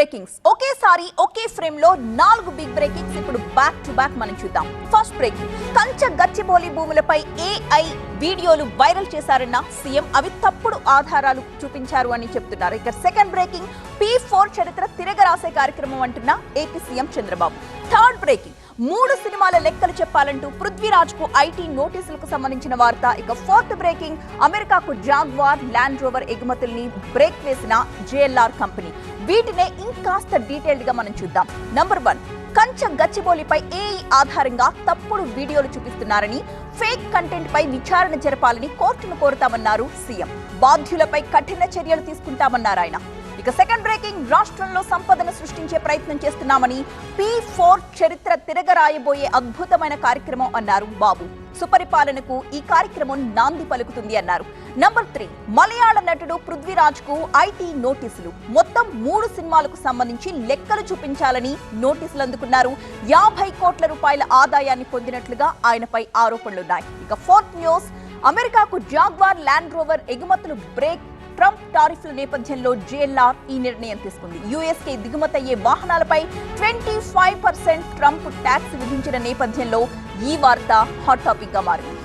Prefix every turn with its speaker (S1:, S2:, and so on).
S1: Breakings ఒకేసారి ఒకే frame లో 4 big breakings ఇప్పుడు బ్యాక్ టు బ్యాక్ మనం చూద్దాం. ఫస్ట్ బ్రేకింగ్, కంచ గచ్చిబౌలి భూములపై ఏఐ వీడియోలు వైరల్ చేశారన్న సీఎం, అవి తప్పుడు ఆధారాలు చూపించారు అని చెప్తున్నారు. ఇక సెకండ్ బ్రేకింగ్, P4 చరిత్ర తిరగరాసే కార్యక్రమం అంటున్న AP CM Chandrababu. Third breaking, 3 సినిమాల లెక్కలు చెప్పాలంటూ పృథ్వీరాజ్ కు ఐటీ నోటీసులకు సంబంధించిన వార్త. ఇక ఫోర్త్ బ్రేకింగ్, అమెరికాకు జాగ్వార్ ల్యాండ్ రోవర్ ఎగుమతుల్ని బ్రేక్ వేసిన JLR కంపెనీ. వీటినే ఇంకాస్త డీటెయిల్డ్ గా మనం చూద్దాం. నంబర్ 1, కంచ గచ్చిబౌలిపై ఏఐ ఆధారంగా తప్పుడు వీడియోలు చూపిస్తున్నారని, ఫేక్ కంటెంట్ పై విచారణ జరపాలని కోర్టును కోరుతామన్నారు సీఎం. బాధ్యులపై కఠిన చర్యలు తీసుకుంటామన్నారు ఆయన. ఇక సెకండ్ బ్రేకింగ్, రాష్ట్రంలో సంపదను సృష్టించే ప్రయత్నం చేస్తున్నామని, P4 చరిత్ర తిరగరాయబోయే అద్భుతమైన కార్యక్రమం అన్నారు బాబు. సుపరిపాలనకు ఈ కార్యక్రమం నాంది పలుకుతుంది అన్నారు. నంబర్ 3, మలయాళ నటుడు పృథ్వీరాజ్ కు ఐటీ నోటీసులు. మొత్తం 3 సినిమాలకు సంబంధించి లెక్కలు చూపించాలని నోటీసులు అందుకున్నారు. 50 కోట్ల రూపాయల ఆదాయాన్ని పొందినట్లుగా ఆయనపై ఆరోపణలున్నాయి. ఇక ఫోర్త్ న్యూస్, అమెరికాకు జాగ్వార్ ల్యాండ్ రోవర్ ఎగుమతులు బ్రేక్. ట్రంప్ టారిఫ్ల నేపథ్యంలో JLR ఈ నిర్ణయం తీసుకుంది. యుఎస్కి దిగుమతయ్యే వాహనాలపై 25% ట్రంప్ ట్యాక్స్ విధించిన నేపథ్యంలో ఈ వార్త హాట్ టాపిక్ గా మారింది.